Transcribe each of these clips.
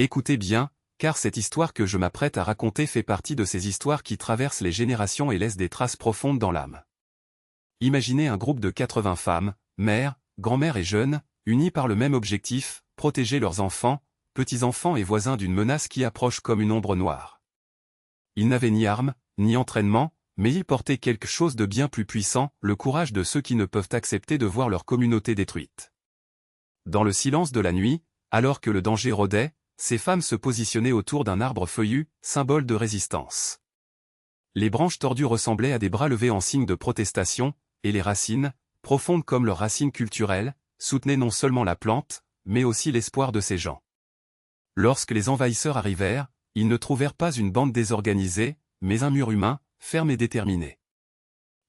Écoutez bien, car cette histoire que je m'apprête à raconter fait partie de ces histoires qui traversent les générations et laissent des traces profondes dans l'âme. Imaginez un groupe de 80 femmes, mères, grand-mères et jeunes, unis par le même objectif, protéger leurs enfants, petits-enfants et voisins d'une menace qui approche comme une ombre noire. Ils n'avaient ni armes, ni entraînement, mais ils portaient quelque chose de bien plus puissant, le courage de ceux qui ne peuvent accepter de voir leur communauté détruite. Dans le silence de la nuit, alors que le danger rôdait, ces femmes se positionnaient autour d'un arbre feuillu, symbole de résistance. Les branches tordues ressemblaient à des bras levés en signe de protestation, et les racines, profondes comme leurs racines culturelles, soutenaient non seulement la plante, mais aussi l'espoir de ces gens. Lorsque les envahisseurs arrivèrent, ils ne trouvèrent pas une bande désorganisée, mais un mur humain, ferme et déterminé.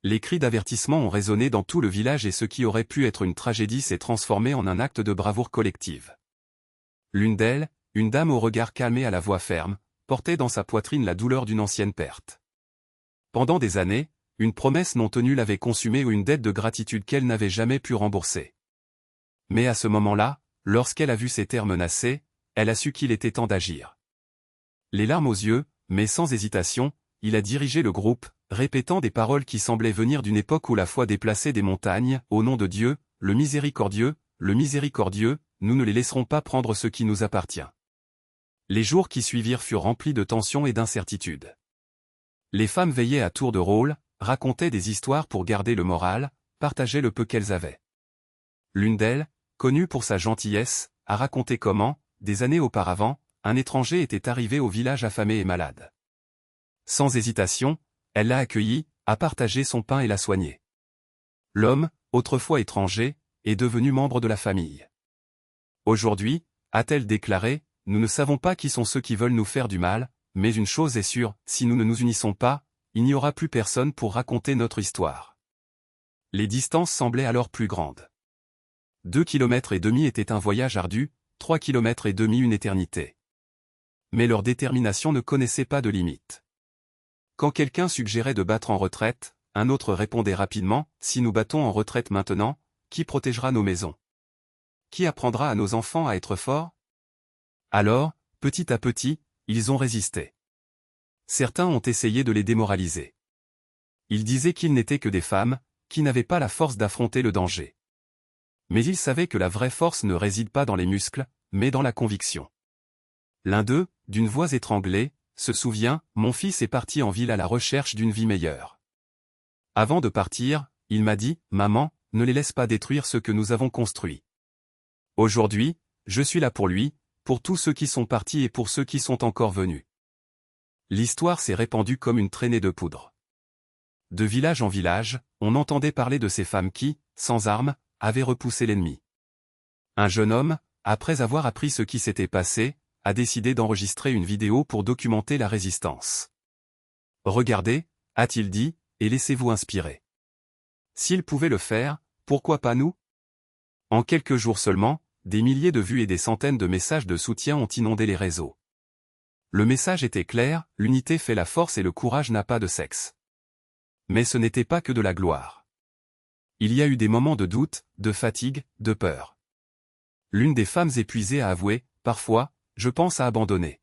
Les cris d'avertissement ont résonné dans tout le village et ce qui aurait pu être une tragédie s'est transformé en un acte de bravoure collective. L'une d'elles, une dame au regard calme et à la voix ferme, portait dans sa poitrine la douleur d'une ancienne perte. Pendant des années, une promesse non tenue l'avait consumée ou une dette de gratitude qu'elle n'avait jamais pu rembourser. Mais à ce moment-là, lorsqu'elle a vu ses terres menacés, elle a su qu'il était temps d'agir. Les larmes aux yeux, mais sans hésitation, il a dirigé le groupe, répétant des paroles qui semblaient venir d'une époque où la foi déplaçait des montagnes, au nom de Dieu, le miséricordieux, nous ne les laisserons pas prendre ce qui nous appartient. Les jours qui suivirent furent remplis de tensions et d'incertitudes. Les femmes veillaient à tour de rôle, racontaient des histoires pour garder le moral, partageaient le peu qu'elles avaient. L'une d'elles, connue pour sa gentillesse, a raconté comment, des années auparavant, un étranger était arrivé au village affamé et malade. Sans hésitation, elle l'a accueilli, a partagé son pain et l'a soigné. L'homme, autrefois étranger, est devenu membre de la famille. Aujourd'hui, a-t-elle déclaré, nous ne savons pas qui sont ceux qui veulent nous faire du mal, mais une chose est sûre, si nous ne nous unissons pas, il n'y aura plus personne pour raconter notre histoire. Les distances semblaient alors plus grandes. 2,5 km était un voyage ardu, 3,5 km une éternité. Mais leur détermination ne connaissait pas de limite. Quand quelqu'un suggérait de battre en retraite, un autre répondait rapidement, si nous battons en retraite maintenant, qui protégera nos maisons? Qui apprendra à nos enfants à être forts? Alors, petit à petit, ils ont résisté. Certains ont essayé de les démoraliser. Ils disaient qu'ils n'étaient que des femmes, qui n'avaient pas la force d'affronter le danger. Mais ils savaient que la vraie force ne réside pas dans les muscles, mais dans la conviction. L'un d'eux, d'une voix étranglée, se souvient, mon fils est parti en ville à la recherche d'une vie meilleure. Avant de partir, il m'a dit, maman, ne les laisse pas détruire ce que nous avons construit. Aujourd'hui, je suis là pour lui, pour tous ceux qui sont partis et pour ceux qui sont encore venus. L'histoire s'est répandue comme une traînée de poudre. De village en village, on entendait parler de ces femmes qui, sans armes, avaient repoussé l'ennemi. Un jeune homme, après avoir appris ce qui s'était passé, a décidé d'enregistrer une vidéo pour documenter la résistance. Regardez, a-t-il dit, et laissez-vous inspirer. S'il pouvait le faire, pourquoi pas nous? En quelques jours seulement, des milliers de vues et des centaines de messages de soutien ont inondé les réseaux. Le message était clair, l'unité fait la force et le courage n'a pas de sexe. Mais ce n'était pas que de la gloire. Il y a eu des moments de doute, de fatigue, de peur. L'une des femmes épuisées a avoué, parfois, je pense à abandonner.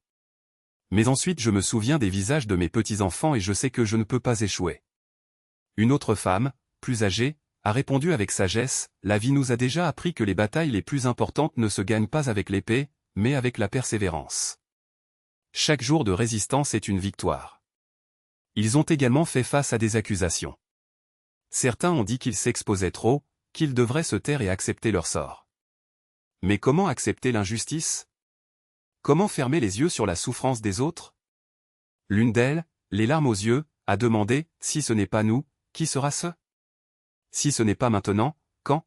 Mais ensuite je me souviens des visages de mes petits-enfants et je sais que je ne peux pas échouer. Une autre femme, plus âgée, a répondu avec sagesse, la vie nous a déjà appris que les batailles les plus importantes ne se gagnent pas avec l'épée, mais avec la persévérance. Chaque jour de résistance est une victoire. Ils ont également fait face à des accusations. Certains ont dit qu'ils s'exposaient trop, qu'ils devraient se taire et accepter leur sort. Mais comment accepter l'injustice? Comment fermer les yeux sur la souffrance des autres? L'une d'elles, les larmes aux yeux, a demandé, si ce n'est pas nous, qui sera ce? Si ce n'est pas maintenant, quand?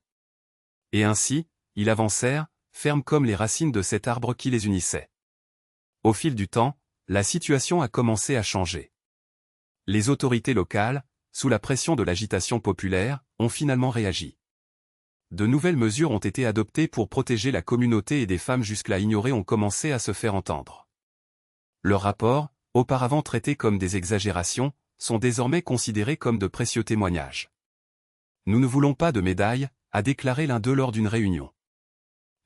Et ainsi, ils avancèrent, fermes comme les racines de cet arbre qui les unissait. Au fil du temps, la situation a commencé à changer. Les autorités locales, sous la pression de l'agitation populaire, ont finalement réagi. De nouvelles mesures ont été adoptées pour protéger la communauté et des femmes jusque-là ignorées ont commencé à se faire entendre. Leurs rapports, auparavant traités comme des exagérations, sont désormais considérés comme de précieux témoignages. Nous ne voulons pas de médailles, a déclaré l'un d'eux lors d'une réunion.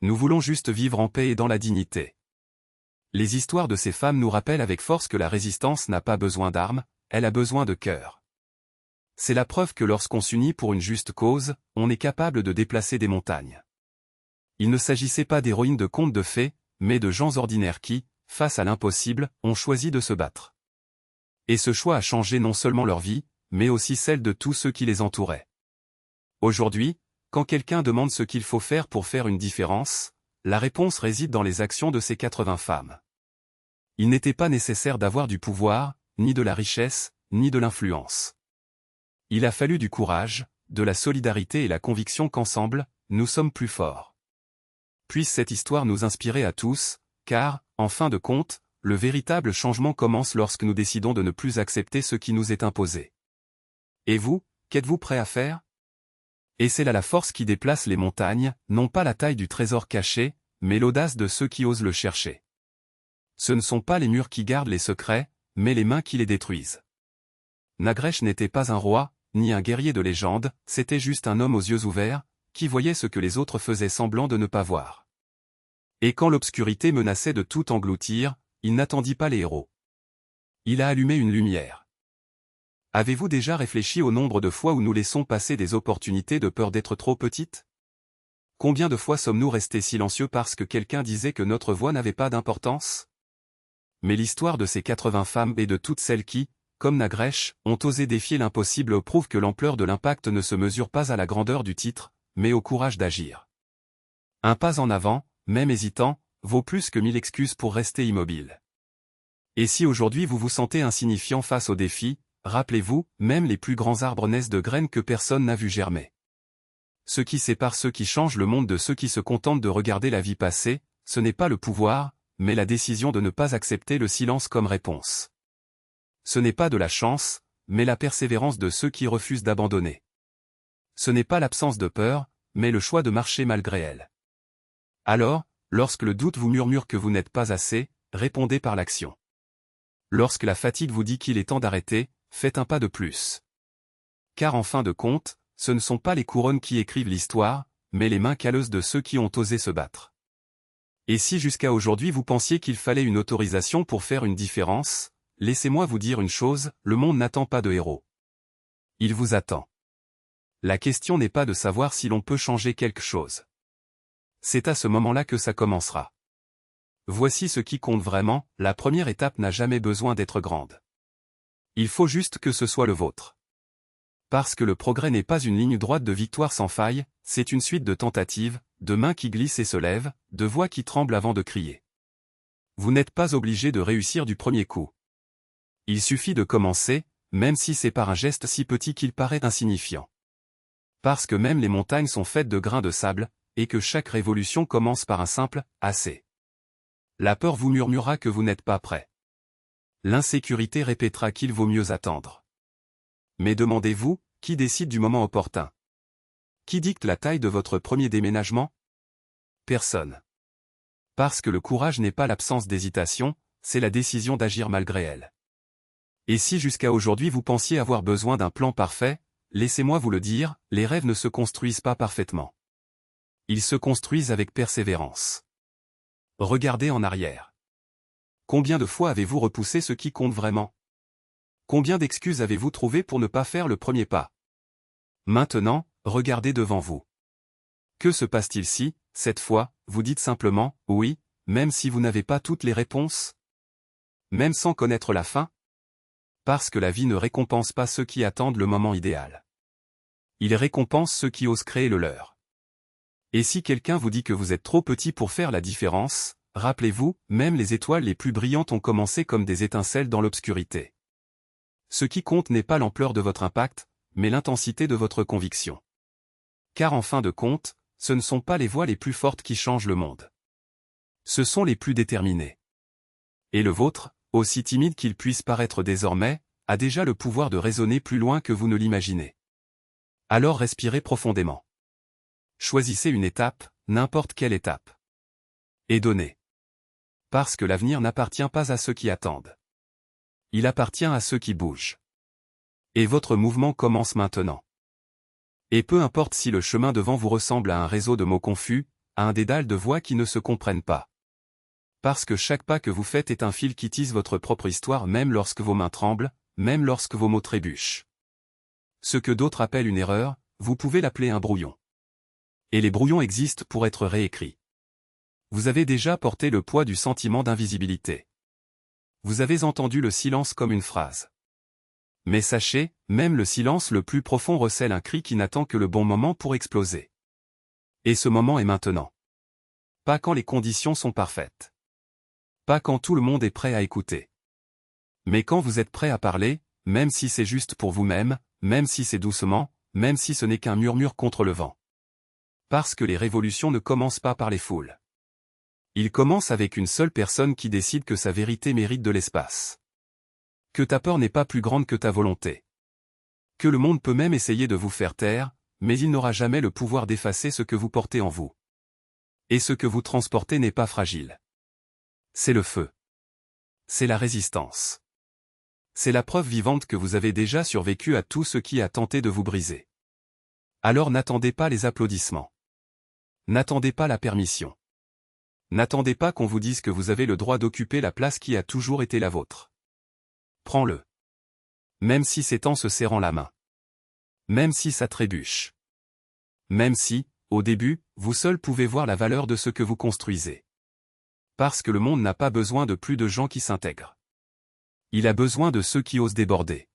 Nous voulons juste vivre en paix et dans la dignité. Les histoires de ces femmes nous rappellent avec force que la résistance n'a pas besoin d'armes, elle a besoin de cœur. C'est la preuve que lorsqu'on s'unit pour une juste cause, on est capable de déplacer des montagnes. Il ne s'agissait pas d'héroïnes de contes de fées, mais de gens ordinaires qui, face à l'impossible, ont choisi de se battre. Et ce choix a changé non seulement leur vie, mais aussi celle de tous ceux qui les entouraient. Aujourd'hui, quand quelqu'un demande ce qu'il faut faire pour faire une différence, la réponse réside dans les actions de ces 80 femmes. Il n'était pas nécessaire d'avoir du pouvoir, ni de la richesse, ni de l'influence. Il a fallu du courage, de la solidarité et la conviction qu'ensemble, nous sommes plus forts. Puisse cette histoire nous inspirer à tous, car, en fin de compte, le véritable changement commence lorsque nous décidons de ne plus accepter ce qui nous est imposé. Et vous, qu'êtes-vous prêt à faire? Et c'est là la force qui déplace les montagnes, non pas la taille du trésor caché, mais l'audace de ceux qui osent le chercher. Ce ne sont pas les murs qui gardent les secrets, mais les mains qui les détruisent. Nagresh n'était pas un roi, ni un guerrier de légende, c'était juste un homme aux yeux ouverts, qui voyait ce que les autres faisaient semblant de ne pas voir. Et quand l'obscurité menaçait de tout engloutir, il n'attendit pas les héros. Il a allumé une lumière. Avez-vous déjà réfléchi au nombre de fois où nous laissons passer des opportunités de peur d'être trop petites? Combien de fois sommes-nous restés silencieux parce que quelqu'un disait que notre voix n'avait pas d'importance? Mais l'histoire de ces 80 femmes et de toutes celles qui, comme Nagresh, ont osé défier l'impossible prouve que l'ampleur de l'impact ne se mesure pas à la grandeur du titre, mais au courage d'agir. Un pas en avant, même hésitant, vaut plus que 1000 excuses pour rester immobile. Et si aujourd'hui vous vous sentez insignifiant face aux défis, rappelez-vous, même les plus grands arbres naissent de graines que personne n'a vu germer. Ce qui sépare ceux qui changent le monde de ceux qui se contentent de regarder la vie passer, ce n'est pas le pouvoir, mais la décision de ne pas accepter le silence comme réponse. Ce n'est pas de la chance, mais la persévérance de ceux qui refusent d'abandonner. Ce n'est pas l'absence de peur, mais le choix de marcher malgré elle. Alors, lorsque le doute vous murmure que vous n'êtes pas assez, répondez par l'action. Lorsque la fatigue vous dit qu'il est temps d'arrêter, faites un pas de plus. Car en fin de compte, ce ne sont pas les couronnes qui écrivent l'histoire, mais les mains calleuses de ceux qui ont osé se battre. Et si jusqu'à aujourd'hui vous pensiez qu'il fallait une autorisation pour faire une différence, laissez-moi vous dire une chose, le monde n'attend pas de héros. Il vous attend. La question n'est pas de savoir si l'on peut changer quelque chose. C'est à ce moment-là que ça commencera. Voici ce qui compte vraiment, la première étape n'a jamais besoin d'être grande. Il faut juste que ce soit le vôtre. Parce que le progrès n'est pas une ligne droite de victoire sans faille, c'est une suite de tentatives, de mains qui glissent et se lèvent, de voix qui tremblent avant de crier. Vous n'êtes pas obligé de réussir du premier coup. Il suffit de commencer, même si c'est par un geste si petit qu'il paraît insignifiant. Parce que même les montagnes sont faites de grains de sable, et que chaque révolution commence par un simple « assez ». La peur vous murmurera que vous n'êtes pas prêt. L'insécurité répétera qu'il vaut mieux attendre. Mais demandez-vous, qui décide du moment opportun? Qui dicte la taille de votre premier déménagement? Personne. Parce que le courage n'est pas l'absence d'hésitation, c'est la décision d'agir malgré elle. Et si jusqu'à aujourd'hui vous pensiez avoir besoin d'un plan parfait, laissez-moi vous le dire, les rêves ne se construisent pas parfaitement. Ils se construisent avec persévérance. Regardez en arrière. Combien de fois avez-vous repoussé ce qui compte vraiment? Combien d'excuses avez-vous trouvé pour ne pas faire le premier pas? Maintenant, regardez devant vous. Que se passe-t-il si, cette fois, vous dites simplement « oui », même si vous n'avez pas toutes les réponses? Même sans connaître la fin? Parce que la vie ne récompense pas ceux qui attendent le moment idéal. Il récompense ceux qui osent créer le leur. Et si quelqu'un vous dit que vous êtes trop petit pour faire la différence, rappelez-vous, même les étoiles les plus brillantes ont commencé comme des étincelles dans l'obscurité. Ce qui compte n'est pas l'ampleur de votre impact, mais l'intensité de votre conviction. Car en fin de compte, ce ne sont pas les voix les plus fortes qui changent le monde. Ce sont les plus déterminées. Et le vôtre, aussi timide qu'il puisse paraître désormais, a déjà le pouvoir de résonner plus loin que vous ne l'imaginez. Alors respirez profondément. Choisissez une étape, n'importe quelle étape. Et donnez. Parce que l'avenir n'appartient pas à ceux qui attendent. Il appartient à ceux qui bougent. Et votre mouvement commence maintenant. Et peu importe si le chemin devant vous ressemble à un réseau de mots confus, à un dédale de voix qui ne se comprennent pas. Parce que chaque pas que vous faites est un fil qui tisse votre propre histoire même lorsque vos mains tremblent, même lorsque vos mots trébuchent. Ce que d'autres appellent une erreur, vous pouvez l'appeler un brouillon. Et les brouillons existent pour être réécrits. Vous avez déjà porté le poids du sentiment d'invisibilité. Vous avez entendu le silence comme une phrase. Mais sachez, même le silence le plus profond recèle un cri qui n'attend que le bon moment pour exploser. Et ce moment est maintenant. Pas quand les conditions sont parfaites. Pas quand tout le monde est prêt à écouter. Mais quand vous êtes prêt à parler, même si c'est juste pour vous-même, même si c'est doucement, même si ce n'est qu'un murmure contre le vent. Parce que les révolutions ne commencent pas par les foules. Ils commencent avec une seule personne qui décide que sa vérité mérite de l'espace. Que ta peur n'est pas plus grande que ta volonté. Que le monde peut même essayer de vous faire taire, mais il n'aura jamais le pouvoir d'effacer ce que vous portez en vous. Et ce que vous transportez n'est pas fragile. C'est le feu. C'est la résistance. C'est la preuve vivante que vous avez déjà survécu à tout ce qui a tenté de vous briser. Alors n'attendez pas les applaudissements. N'attendez pas la permission. N'attendez pas qu'on vous dise que vous avez le droit d'occuper la place qui a toujours été la vôtre. Prends-le. Même si c'est en se serrant la main. Même si ça trébuche. Même si, au début, vous seul pouvez voir la valeur de ce que vous construisez. Parce que le monde n'a pas besoin de plus de gens qui s'intègrent. Il a besoin de ceux qui osent déborder.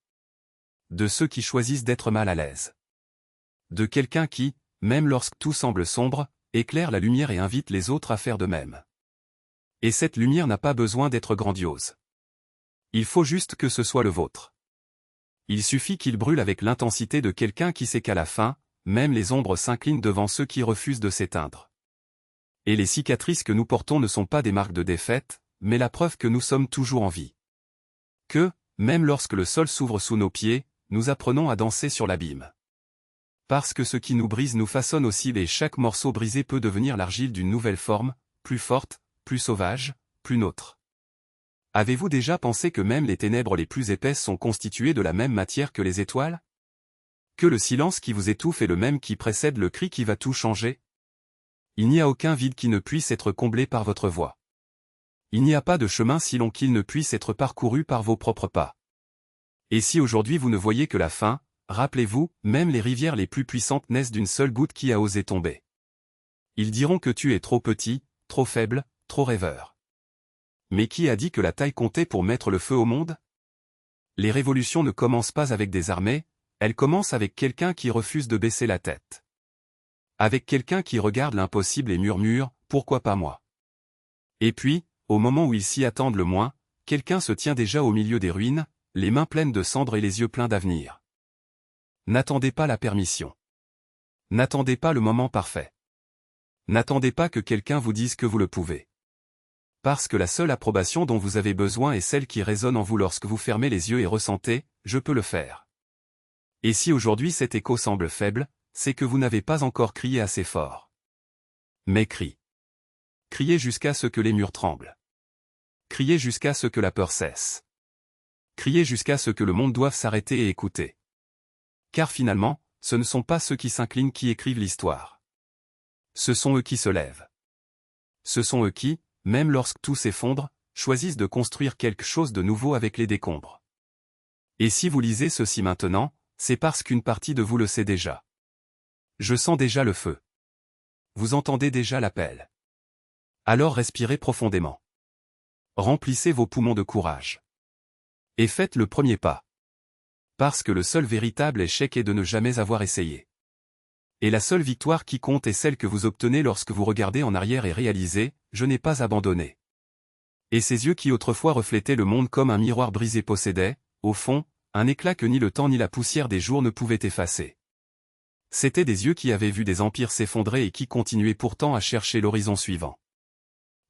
De ceux qui choisissent d'être mal à l'aise. De quelqu'un qui, même lorsque tout semble sombre, éclaire la lumière et invite les autres à faire de même. Et cette lumière n'a pas besoin d'être grandiose. Il faut juste que ce soit le vôtre. Il suffit qu'il brûle avec l'intensité de quelqu'un qui sait qu'à la fin, même les ombres s'inclinent devant ceux qui refusent de s'éteindre. Et les cicatrices que nous portons ne sont pas des marques de défaite, mais la preuve que nous sommes toujours en vie. Que, même lorsque le sol s'ouvre sous nos pieds, nous apprenons à danser sur l'abîme. Parce que ce qui nous brise nous façonne aussi et chaque morceau brisé peut devenir l'argile d'une nouvelle forme, plus forte, plus sauvage, plus nôtre. Avez-vous déjà pensé que même les ténèbres les plus épaisses sont constituées de la même matière que les étoiles? Que le silence qui vous étouffe est le même qui précède le cri qui va tout changer? Il n'y a aucun vide qui ne puisse être comblé par votre voix. Il n'y a pas de chemin si long qu'il ne puisse être parcouru par vos propres pas. Et si aujourd'hui vous ne voyez que la fin, rappelez-vous, même les rivières les plus puissantes naissent d'une seule goutte qui a osé tomber. Ils diront que tu es trop petit, trop faible, trop rêveur. Mais qui a dit que la taille comptait pour mettre le feu au monde? Les révolutions ne commencent pas avec des armées, elles commencent avec quelqu'un qui refuse de baisser la tête. Avec quelqu'un qui regarde l'impossible et murmure, « Pourquoi pas moi ?» Et puis, au moment où ils s'y attendent le moins, quelqu'un se tient déjà au milieu des ruines, les mains pleines de cendres et les yeux pleins d'avenir. N'attendez pas la permission. N'attendez pas le moment parfait. N'attendez pas que quelqu'un vous dise que vous le pouvez. Parce que la seule approbation dont vous avez besoin est celle qui résonne en vous lorsque vous fermez les yeux et ressentez « Je peux le faire ». Et si aujourd'hui cet écho semble faible, c'est que vous n'avez pas encore crié assez fort. Mais criez. Criez jusqu'à ce que les murs tremblent. Criez jusqu'à ce que la peur cesse. Criez jusqu'à ce que le monde doive s'arrêter et écouter. Car finalement, ce ne sont pas ceux qui s'inclinent qui écrivent l'histoire. Ce sont eux qui se lèvent. Ce sont eux qui, même lorsque tout s'effondre, choisissent de construire quelque chose de nouveau avec les décombres. Et si vous lisez ceci maintenant, c'est parce qu'une partie de vous le sait déjà. Je sens déjà le feu. Vous entendez déjà l'appel. Alors respirez profondément. Remplissez vos poumons de courage. Et faites le premier pas. Parce que le seul véritable échec est de ne jamais avoir essayé. Et la seule victoire qui compte est celle que vous obtenez lorsque vous regardez en arrière et réalisez « Je n'ai pas abandonné ». Et ces yeux qui autrefois reflétaient le monde comme un miroir brisé possédaient, au fond, un éclat que ni le temps ni la poussière des jours ne pouvaient effacer. C'étaient des yeux qui avaient vu des empires s'effondrer et qui continuaient pourtant à chercher l'horizon suivant.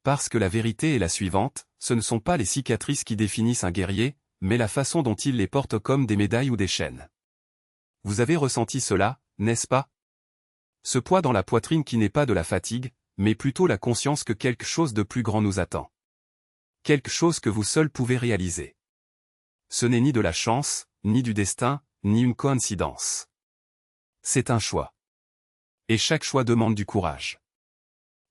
Parce que la vérité est la suivante, ce ne sont pas les cicatrices qui définissent un guerrier, mais la façon dont il les porte comme des médailles ou des chaînes. Vous avez ressenti cela, n'est-ce pas? Ce poids dans la poitrine qui n'est pas de la fatigue, mais plutôt la conscience que quelque chose de plus grand nous attend. Quelque chose que vous seul pouvez réaliser. Ce n'est ni de la chance, ni du destin, ni une coïncidence. C'est un choix. Et chaque choix demande du courage.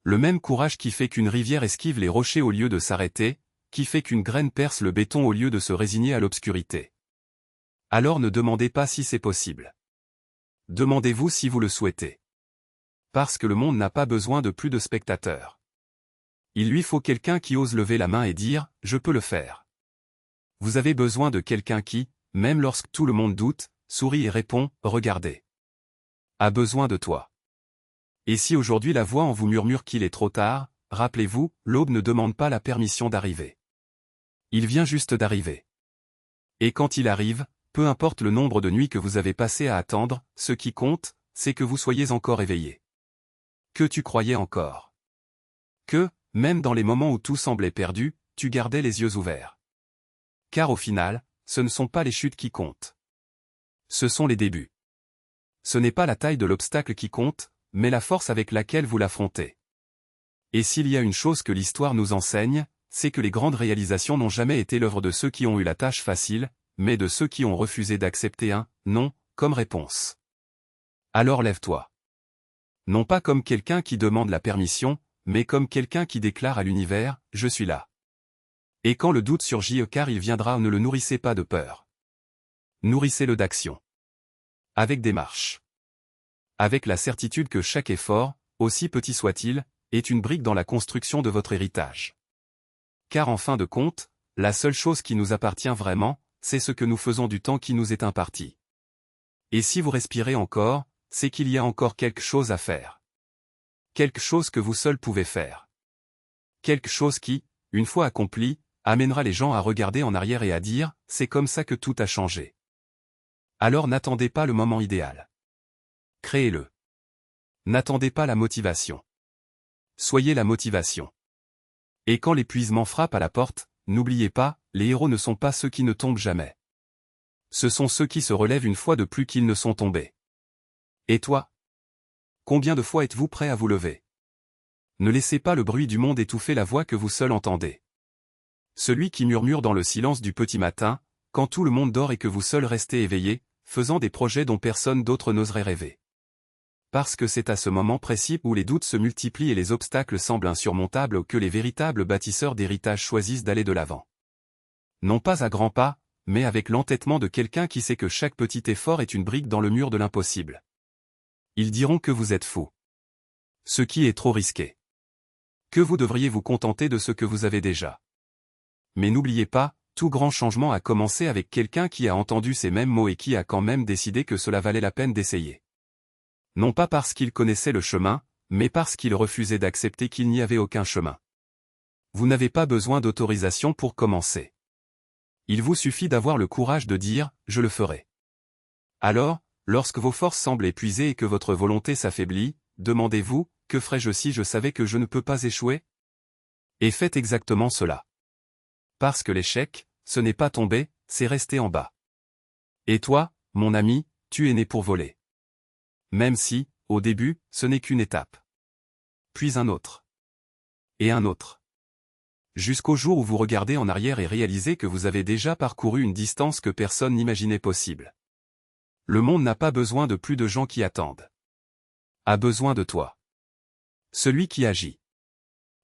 Le même courage qui fait qu'une rivière esquive les rochers au lieu de s'arrêter, qui fait qu'une graine perce le béton au lieu de se résigner à l'obscurité. Alors ne demandez pas si c'est possible. Demandez-vous si vous le souhaitez. Parce que le monde n'a pas besoin de plus de spectateurs. Il lui faut quelqu'un qui ose lever la main et dire « Je peux le faire ». Vous avez besoin de quelqu'un qui, même lorsque tout le monde doute, sourit et répond « Regardez ». A besoin de toi. Et si aujourd'hui la voix en vous murmure qu'il est trop tard, rappelez-vous, l'aube ne demande pas la permission d'arriver. Il vient juste d'arriver. Et quand il arrive, peu importe le nombre de nuits que vous avez passées à attendre, ce qui compte, c'est que vous soyez encore éveillé. Que tu croyais encore. Que, même dans les moments où tout semblait perdu, tu gardais les yeux ouverts. Car au final, ce ne sont pas les chutes qui comptent. Ce sont les débuts. Ce n'est pas la taille de l'obstacle qui compte, mais la force avec laquelle vous l'affrontez. Et s'il y a une chose que l'histoire nous enseigne, c'est que les grandes réalisations n'ont jamais été l'œuvre de ceux qui ont eu la tâche facile, mais de ceux qui ont refusé d'accepter un « non » comme réponse. Alors lève-toi. Non pas comme quelqu'un qui demande la permission, mais comme quelqu'un qui déclare à l'univers « Je suis là ». Et quand le doute surgit car il viendra, ne le nourrissez pas de peur. Nourrissez-le d'action. Avec démarche. Avec la certitude que chaque effort, aussi petit soit-il, est une brique dans la construction de votre héritage. Car en fin de compte, la seule chose qui nous appartient vraiment, c'est ce que nous faisons du temps qui nous est imparti. Et si vous respirez encore, c'est qu'il y a encore quelque chose à faire. Quelque chose que vous seul pouvez faire. Quelque chose qui, une fois accompli, amènera les gens à regarder en arrière et à dire « c'est comme ça que tout a changé ». Alors n'attendez pas le moment idéal. Créez-le. N'attendez pas la motivation. Soyez la motivation. Et quand l'épuisement frappe à la porte, n'oubliez pas, les héros ne sont pas ceux qui ne tombent jamais. Ce sont ceux qui se relèvent une fois de plus qu'ils ne sont tombés. Et toi? Combien de fois êtes-vous prêt à vous lever? Ne laissez pas le bruit du monde étouffer la voix que vous seul entendez. Celui qui murmure dans le silence du petit matin, quand tout le monde dort et que vous seul restez éveillé, faisant des projets dont personne d'autre n'oserait rêver. Parce que c'est à ce moment précis où les doutes se multiplient et les obstacles semblent insurmontables que les véritables bâtisseurs d'héritage choisissent d'aller de l'avant. Non pas à grands pas, mais avec l'entêtement de quelqu'un qui sait que chaque petit effort est une brique dans le mur de l'impossible. Ils diront que vous êtes fou. Ce qui est trop risqué. Que vous devriez vous contenter de ce que vous avez déjà. Mais n'oubliez pas, tout grand changement a commencé avec quelqu'un qui a entendu ces mêmes mots et qui a quand même décidé que cela valait la peine d'essayer. Non pas parce qu'il connaissait le chemin, mais parce qu'il refusait d'accepter qu'il n'y avait aucun chemin. Vous n'avez pas besoin d'autorisation pour commencer. Il vous suffit d'avoir le courage de dire « je le ferai ». Alors, lorsque vos forces semblent épuisées et que votre volonté s'affaiblit, demandez-vous « que ferais-je si je savais que je ne peux pas échouer ?» Et faites exactement cela. Parce que l'échec, ce n'est pas tomber, c'est rester en bas. Et toi, mon ami, tu es né pour voler. Même si, au début, ce n'est qu'une étape. Puis un autre. Et un autre. Jusqu'au jour où vous regardez en arrière et réalisez que vous avez déjà parcouru une distance que personne n'imaginait possible. Le monde n'a pas besoin de plus de gens qui attendent. A besoin de toi. Celui qui agit.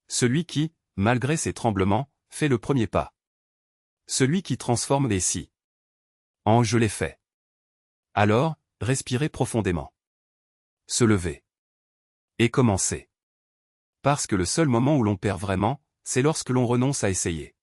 Celui qui, malgré ses tremblements, fait le premier pas. Celui qui transforme les si. En je l'ai fait. Alors, respirez profondément. Se lever. Et commencer. Parce que le seul moment où l'on perd vraiment, c'est lorsque l'on renonce à essayer.